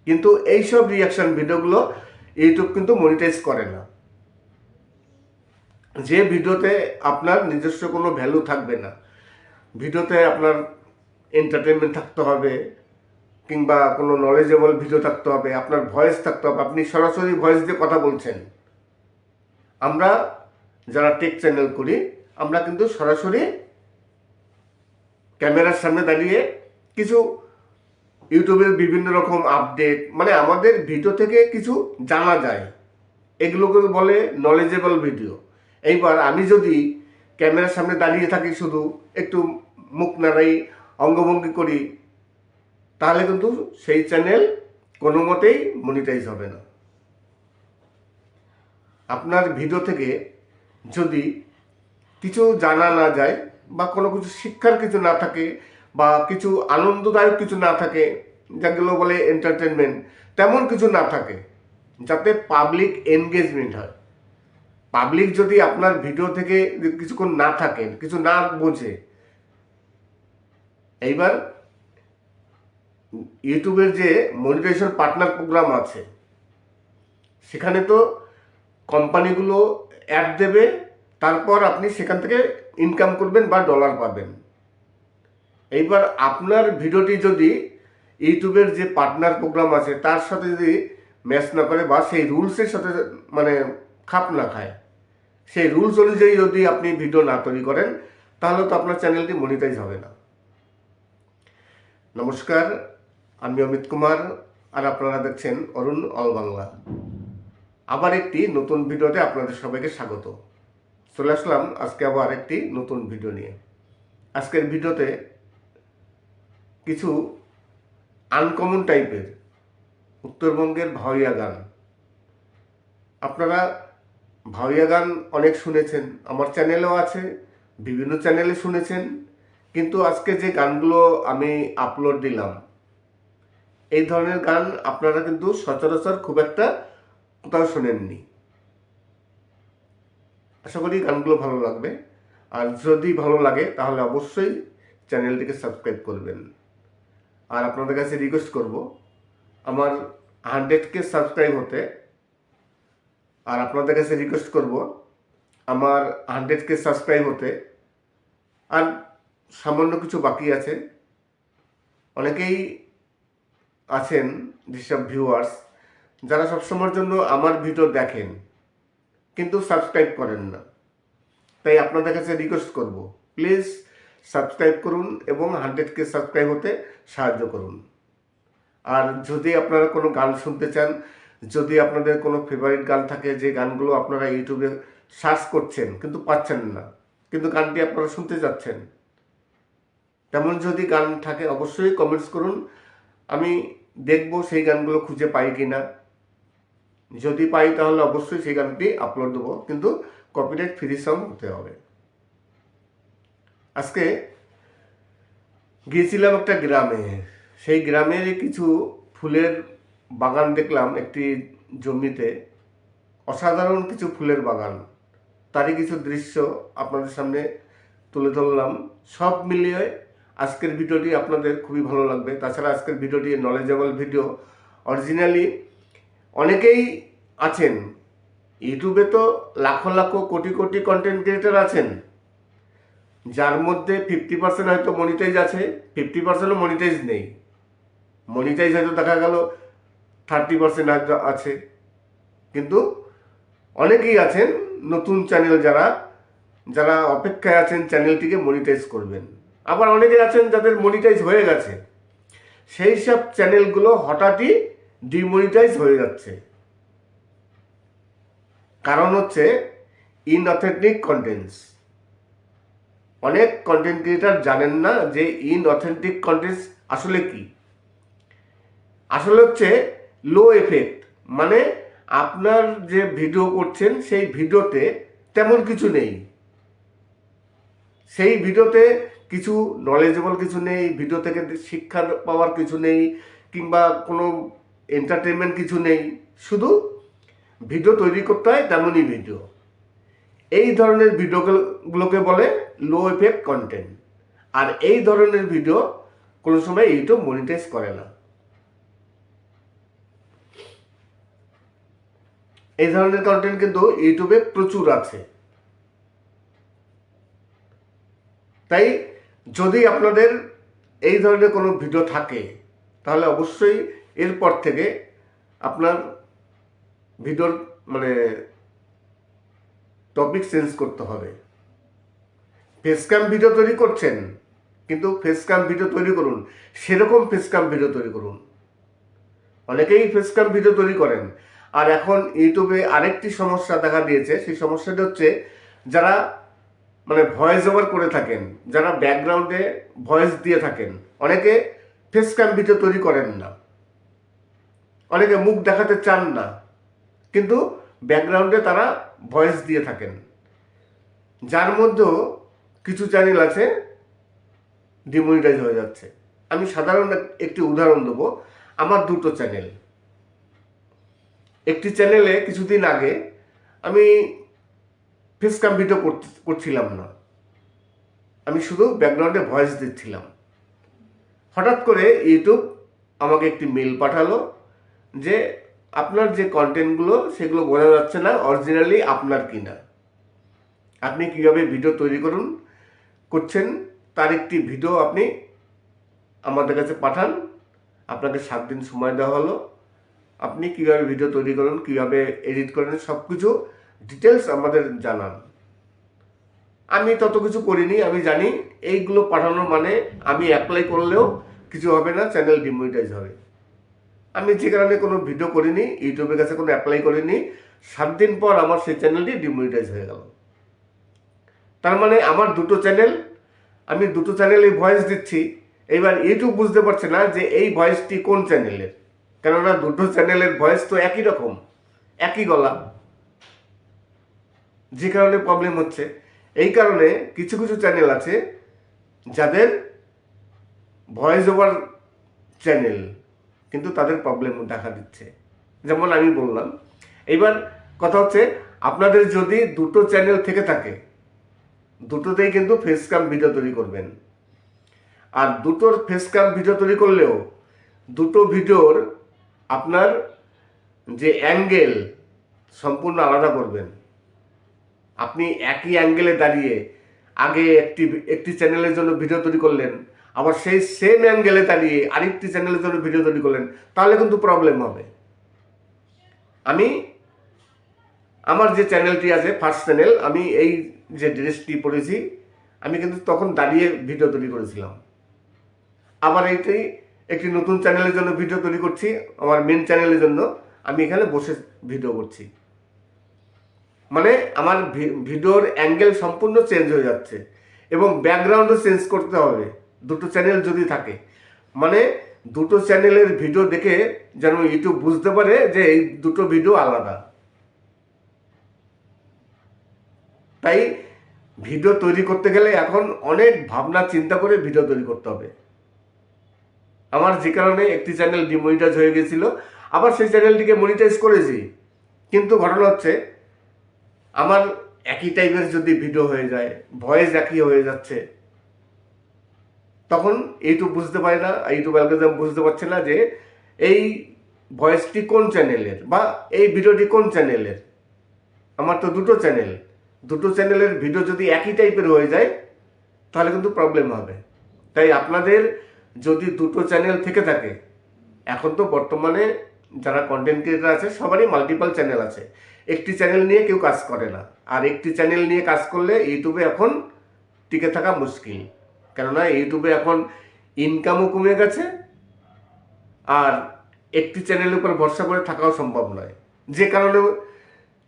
কিন্তু এইসব রিয়াকশন ভিডিওগুলো ইউটিউব কিন্তু মনিটাইজ করে না। যে ভিডিওতে আপনার নিজস্ব কোনো ভ্যালু থাকবে না, ভিডিওতে আপনার এন্টারটেনমেন্ট থাকতে হবে, কিংবা কোনো নলেজেবল ভিডিও থাকতে হবে, আপনার ভয়েস থাকতে হবে, আপনি সরাসরি ভয়েস দিয়ে কথা বলছেন। আমরা যারা টেক চ্যানেল করি, আমরা কিন্তু সরাসরি ক্যামেরার সামনে দাঁড়িয়ে কিছু ইউটিউবের বিভিন্ন রকম আপডেট, আমাদের ভিডিও থেকে কিছু জানা যায়, এগুলোকে বলে নলেজেবল ভিডিও। এইবার আমি যদি ক্যামেরার সামনে দাঁড়িয়ে থাকি, শুধু একটু মুখ নাড়াই, অঙ্গভঙ্গি করি, তাহলে কিন্তু সেই চ্যানেল কোনো মতেই মনিটাইজ হবে না। আপনার ভিডিও থেকে যদি কিছু জানা না যায় বা কোনো কিছু শিক্ষার কিছু না থাকে বা কিছু আনন্দদায়ক কিছু না থাকে, যেগুলো বলে এন্টারটেনমেন্ট, তেমন কিছু না থাকে, যাতে পাবলিক এনগেজমেন্ট হয়। পাবলিক যদি আপনার ভিডিও থেকে কিছুক্ষণ না থাকে, কিছু না বোঝে, এইবার ইউটিউবের যে মনিটাইজেশন পার্টনার প্রোগ্রাম আছে, সেখানে তো কোম্পানিগুলো অ্যাড দেবে, তারপর আপনি সেখান থেকে ইনকাম করবেন বা ডলার পাবেন। এইবার আপনার ভিডিওটি যদি ইউটিউবের যে পার্টনার প্রোগ্রাম আছে তার সাথে যদি ম্যাচ না করে বা সেই রুলসের সাথে মানে খাপ না খায়, সেই রুলস অনুযায়ী যদি আপনি ভিডিও না তৈরি করেন, তাহলে তো আপনার চ্যানেলটি মনিটাইজ হবে না। নমস্কার, আমি অমিত কুমার, আর আপনারা দেখছেন অরুণ অল বাংলা। আবার একটি নতুন ভিডিওতে আপনাদের সবাইকে স্বাগত। চলে আসলাম আজকে আবার একটি নতুন ভিডিও নিয়ে। আজকের ভিডিওতে কিছু আনকমন টাইপের উত্তরবঙ্গের ভাওয়াইয়া গান। আপনারা ভাওয়াইয়া গান অনেক শুনেছেন, আমার চ্যানেলেও আছে, বিভিন্ন চ্যানেলে শুনেছেন, কিন্তু আজকে যে গানগুলো আমি আপলোড দিলাম, এই ধরনের গান আপনারা কিন্তু সচরাচর খুব একটা কোথাও শোনেননি। আশা করি গানগুলো ভালো লাগবে, আর যদি ভালো লাগে তাহলে অবশ্যই চ্যানেলটিকে সাবস্ক্রাইব করবেন। আর আপনাদের কাছে রিকোয়েস্ট করব, আমার 100K সাবস্ক্রাইব হতে, আর আপনাদের কাছে রিকোয়েস্ট করব আমার 100K সাবস্ক্রাইব হতে আর সামান্য কিছু বাকি আছে। অনেকেই আছেন যেসব ভিউয়ার্স, যারা সবসময়ের জন্য আমার ভিডিও দেখেন কিন্তু সাবস্ক্রাইব করেন না। তাই আপনাদের কাছে রিকোয়েস্ট করব, প্লিজ সাবস্ক্রাইব করুন এবং 100K সাবস্ক্রাইব হতে সাহায্য করুন। আর যদি আপনারা কোনো গান শুনতে চান, যদি আপনাদের কোনো ফেভারিট গান থাকে, যে গানগুলো আপনারা ইউটিউবে সার্চ করছেন কিন্তু পাচ্ছেন না, কিন্তু গানটি আপনারা শুনতে যাচ্ছেন, তেমন যদি গান থাকে অবশ্যই কমেন্টস করুন। আমি দেখব সেই গানগুলো খুঁজে পাই কি না। যদি পাই তাহলে অবশ্যই সেই গানটি আপলোড দেবো, কিন্তু কপিরাইট ফ্রি সং হতে হবে। আজকে গিয়েছিলাম একটা গ্রামে, সেই গ্রামের কিছু ফুলের বাগান দেখলাম একটি জমিতে, অসাধারণ কিছু ফুলের বাগান, তারই কিছু দৃশ্য আপনাদের সামনে তুলে ধরলাম। সব মিলিয়ে আজকের ভিডিওটি আপনাদের খুবই ভালো লাগবে। তাছাড়া আজকের ভিডিওটি নলেজেবল ভিডিও। অরিজিনালি অনেকেই আছেন ইউটিউবে, তো লাখো লাখো কোটি কোটি কন্টেন্ট ক্রিয়েটার আছেন, যার মধ্যে 50% হয়তো মনিটাইজ আছে, 50%ও মনিটাইজ নেই। মনিটাইজ হয়তো দেখা গেল 30% হয়তো আছে, কিন্তু অনেকেই আছেন নতুন চ্যানেল যারা অপেক্ষায় আছেন চ্যানেলটিকে মনিটাইজ করবেন। আবার অনেকে আছেন যাদের মনিটাইজ হয়ে গেছে, সেই সব চ্যানেলগুলো হঠাৎই ডিমনিটাইজ হয়ে যাচ্ছে। কারণ হচ্ছে ইনঅথেন্টিক কন্টেন্টস। অনেক কন্টেন্ট ক্রিয়েটার জানেন না যে ইনঅথেন্টিক কন্টেন্টস আসলে কি। আসলে হচ্ছে লো এফেক্ট, মানে আপনার যে ভিডিও করছেন সেই ভিডিওতে তেমন কিছু নেই, সেই ভিডিওতে কিছু নলেজেবল কিছু নেই, ভিডিও থেকে শিক্ষা পাওয়ার কিছু নেই, কিংবা কোনো এন্টারটেনমেন্ট কিছু নেই, শুধু ভিডিও তৈরি করতে হয় তেমনই ভিডিও। এই ধরনের ভিডিওগুলোকে বলে লো এফেক্ট কন্টেন্ট। আর এই ধরনের ভিডিও কোনো সময় ইউটিউব মনিটাইজ করে না। এই ধরনের কন্টেন্ট কিন্তু ইউটিউবে প্রচুর আছে। তাই যদি আপনাদের এই ধরনের কোনো ভিডিও থাকে, তাহলে অবশ্যই এরপর থেকে আপনার ভিডিওর টপিক চেঞ্জ করতে হবে। ফেসক্যাম ভিডিও তৈরি করছেন, কিন্তু ফেসক্যাম ভিডিও তৈরি করুন, সেরকম ফেসক্যাম ভিডিও তৈরি করুন। অনেকেই ফেসক্যাম ভিডিও তৈরি করেন, আর এখন ইউটিউবে আরেকটি সমস্যা দেখা দিয়েছে, সেই সমস্যাটা হচ্ছে যারা মানে ভয়েস ওভার করে থাকেন, যারা ব্যাকগ্রাউন্ডে ভয়েস দিয়ে থাকেন, অনেকে ফেস ক্যাম ভিডিও তৈরি করেন না, অনেকে মুখ দেখাতে চান না, কিন্তু ব্যাকগ্রাউন্ডে তারা ভয়েস দিয়ে থাকেন, যার মধ্যেও কিছু চ্যানেল আছে ডিমনিটাইজ হয়ে যাচ্ছে। আমি সাধারণ একটি উদাহরণ দেবো। আমার দুটো চ্যানেল, একটি চ্যানেলে কিছুদিন আগে আমি ফেস ক্যাম ভিডিও করছিলাম না, আমি শুধু ব্যাকগ্রাউন্ডে ভয়েস দিচ্ছিলাম। হঠাৎ করে ইউটিউব আমাকে একটি মেল পাঠালো যে আপনার যে কন্টেন্টগুলো সেগুলো বোঝা যাচ্ছে না অরিজিনালি আপনার কিনা, আপনি কীভাবে ভিডিও তৈরি করছেন তার একটি ভিডিও আপনি আমাদের কাছে পাঠান। আপনাকে 7 দিন সময় দেওয়া হলো, আপনি কীভাবে ভিডিও তৈরি করেন, কীভাবে এডিট করেন, সব কিছু ডিটেলস আমাদের জানান। আমি তত কিছু করিনি, আমি জানি এইগুলো পাঠানোর মানে আমি অ্যাপ্লাই করলেও কিছু হবে না, চ্যানেল ডিমনিটাইজ হবে। আমি যে কারণে কোনো ভিডিও করিনি, ইউটিউবের কাছে কোনো অ্যাপ্লাই করিনি, 7 দিন পর আমার সেই চ্যানেলটি ডিমনিটাইজ হয়ে গেল। তার মানে আমার দুটো চ্যানেল, আমি দুটো চ্যানেলে ভয়েস দিচ্ছি, এইবার ইউটিউব বুঝতে পারছে না যে এই ভয়েসটি কোন চ্যানেলের, কেননা দুটো চ্যানেলের ভয়েস তো একই রকম, একই গলা, যে কারণে প্রবলেম হচ্ছে। এই কারণে কিছু কিছু চ্যানেল আছে যাদের ভয়েস ওভার চ্যানেল, কিন্তু তাদের প্রবলেম দেখা দিচ্ছে, যেমন আমি বললাম। এইবার কথা হচ্ছে, আপনাদের যদি দুটো চ্যানেল থেকে থাকে, দুটোতেই কিন্তু ফেস ক্যাম ভিডিও তৈরি করবেন। আর দুটোর ফেস ক্যাম ভিডিও তৈরি করলেও দুটো ভিডিওর আপনার যে অ্যাঙ্গেল সম্পূর্ণ আলাদা করবেন। আপনি একই অ্যাঙ্গেলে দাঁড়িয়ে আগে একটি চ্যানেলের জন্য ভিডিও তৈরি করলেন, আবার সেই সেম অ্যাঙ্গেলে দাঁড়িয়ে আরেকটি চ্যানেলের জন্য ভিডিও তৈরি করলেন, তাহলে কিন্তু প্রবলেম হবে। আমার যে চ্যানেলটি আছে ফার্স্ট চ্যানেল, আমি এই যে ড্রেসটি পরেছি আমি কিন্তু তখন দাঁড়িয়ে ভিডিও তৈরি করেছিলাম। আবার একটি নতুন চ্যানেলের জন্য ভিডিও তৈরি করছি, আমার মেন চ্যানেলের জন্য আমি এখানে বসে ভিডিও করছি। মানে আমার ভিডিওর অ্যাঙ্গেল সম্পূর্ণ চেঞ্জ হয়ে যাচ্ছে, এবং ব্যাকগ্রাউন্ডও চেঞ্জ করতে হবে দুটো চ্যানেল যদি থাকে। মানে দুটো চ্যানেলের ভিডিও দেখে যেন ইউটিউব বুঝতে পারে যে এই দুটো ভিডিও আলাদা। তাই ভিডিও তৈরি করতে গেলে এখন অনেক ভাবনা চিন্তা করে ভিডিও তৈরি করতে হবে। আমার যে কারণে একটি চ্যানেল ডিমনিটাইজ হয়ে গেছিল, আবার সেই চ্যানেলটিকে মনিটাইজ করেছি, কিন্তু ঘটনা হচ্ছে আমার একই টাইপের যদি ভিডিও হয়ে যায়, ভয়েস একই হয়ে যাচ্ছে, তখন ইউটিউব বুঝতে পারে না, ইউটিউব অ্যালগরিদম বুঝতে পারছে না যে এই ভয়েসটি কোন চ্যানেলের বা এই ভিডিওটি কোন চ্যানেলের। আমার তো দুটো চ্যানেল, দুটো চ্যানেলের ভিডিও যদি একই টাইপের হয়ে যায় তাহলে কিন্তু প্রবলেম হবে। তাই আপনাদের যদি দুটো চ্যানেল থেকে থাকে, এখন তো বর্তমানে যারা কন্টেন্ট ক্রিয়েটার আছে সবারই মাল্টিপল চ্যানেল আছে, একটি চ্যানেল নিয়ে কেউ কাজ করে না। আর একটি চ্যানেল নিয়ে কাজ করলে ইউটিউবে এখন টিকে থাকা মুশকিল, কেননা ইউটিউবে এখন ইনকামও কমে গেছে, আর একটি চ্যানেলের উপর ভরসা করে থাকাও সম্ভব নয়, যে কারণে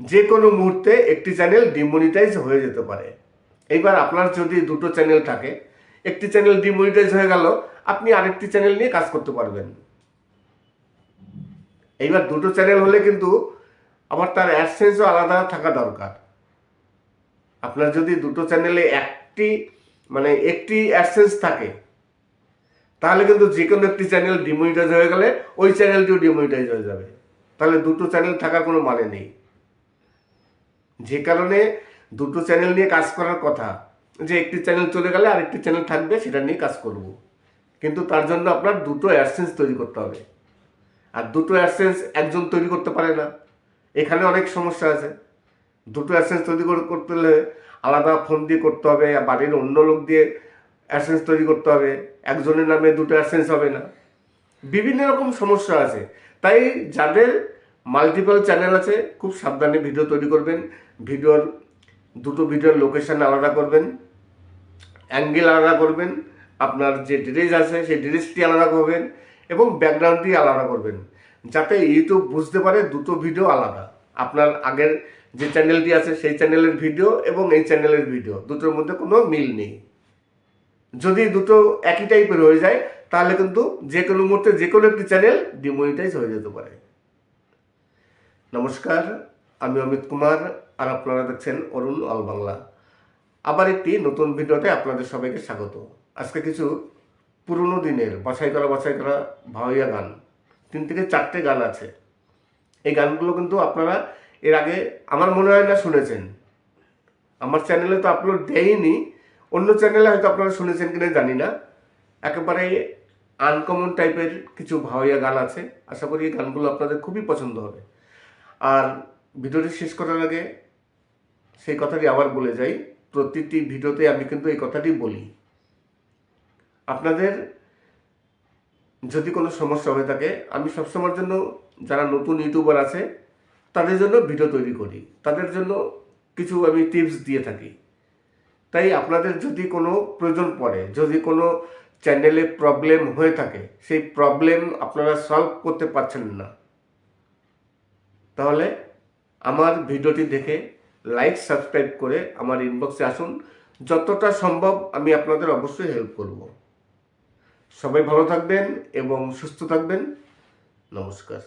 যে কোনো মুহূর্তে একটি চ্যানেল ডিমনিটাইজ হয়ে যেতে পারে। এইবার আপনার যদি দুটো চ্যানেল থাকে, একটি চ্যানেল ডিমনিটাইজ হয়ে গেল, আপনি আরেকটি চ্যানেল নিয়ে কাজ করতে পারবেন। এইবার দুটো চ্যানেল হলে কিন্তু আবার তার অ্যাডসেন্সও আলাদা থাকা দরকার। আপনার যদি দুটো চ্যানেলে একটি অ্যাডসেন্স থাকে, তাহলে কিন্তু যে কোনো একটি চ্যানেল ডিমনিটাইজ হয়ে গেলে ওই চ্যানেলটিও ডিমনিটাইজ হয়ে যাবে। তাহলে দুটো চ্যানেল থাকার কোনো মানে নেই। যে কারণে দুটো চ্যানেল নিয়ে কাজ করার কথা, যে একটি চ্যানেল চলে গেলে আরেকটি চ্যানেল থাকবে, সেটা নিয়ে কাজ করব। কিন্তু তার জন্য আপনার দুটো অ্যাডসেন্স তৈরি করতে হবে, আর দুটো অ্যাডসেন্স একজন তৈরি করতে পারে না। এখানে অনেক সমস্যা আছে। দুটো অ্যাডসেন্স তৈরি করতে হলে আলাদা ফোন দিয়ে করতে হবে, বাড়ির অন্য লোক দিয়ে অ্যাডসেন্স তৈরি করতে হবে, একজনের নামে দুটো অ্যাডসেন্স হবে না, বিভিন্ন রকম সমস্যা আছে। তাই যাদের মাল্টিপল চ্যানেল আছে খুব সাবধানে ভিডিও তৈরি করবেন। দুটো ভিডিওর লোকেশন আলাদা করবেন, অ্যাঙ্গেল আলাদা করবেন, আপনার যে ড্রেস আছে সেই ড্রেসটি আলাদা করবেন, এবং ব্যাকগ্রাউন্ডটি আলাদা করবেন। যাতে ইউটিউব বুঝতে পারে দুটো ভিডিও আলাদা। আপনার আগের যে চ্যানেলটি আছে সেই চ্যানেলের ভিডিও এবং এই চ্যানেলের ভিডিও দুটোর মধ্যে কোনো মিল নেই। যদি দুটো একই টাইপের হয়ে যায় তাহলে কিন্তু যে কোনো মুহূর্তে যে কোনো একটি চ্যানেল ডিমনিটাইজ হয়ে যেতে পারে। নমস্কার, আমি অমিত কুমার আর আপনারা দেখছেন অরুণ অল বাংলা। আবার একটি নতুন ভিডিওতে আপনাদের সবাইকে স্বাগত। আজকে কিছু পুরনো দিনের বাছাই করা ভাওয়াইয়া গান, 3 থেকে 4টে গান আছে। এই গানগুলো কিন্তু আপনারা এর আগে আমার মনে হয় না শুনেছেন। আমার চ্যানেলে তো আপলোড দেয়নি, অন্য চ্যানেলে হয়তো আপনারা শুনেছেন কিনা জানি না। একেবারে আনকমন টাইপের কিছু ভাওয়াইয়া গান আছে। আশা করি এই গানগুলো আপনাদের খুবই পছন্দ হবে। আর ভিডিওটি শেষ করার আগে সেই কথাটি আবার বলে যাই, প্রতিটি ভিডিওতে আমি কিন্তু এই কথাটি বলি, আপনাদের যদি কোনো সমস্যা হয়ে থাকে আমি সবসময়ের জন্য যারা নতুন ইউটিউবার আছে তাদের জন্য ভিডিও তৈরি করি, তাদের জন্য কিছু আমি টিপস দিয়ে থাকি। তাই আপনাদের যদি কোনো প্রয়োজন পড়ে, যদি কোনো চ্যানেলে প্রবলেম হয়ে থাকে, সেই প্রবলেম আপনারা সলভ করতে পারছেন না, তাহলে আমার ভিডিওটি দেখে লাইক সাবস্ক্রাইব করে আমার ইনবক্সে আসুন। যতটা সম্ভব আমি আপনাদের অবশ্যই হেল্প করব। সবাই ভালো থাকবেন এবং সুস্থ থাকবেন। নমস্কার।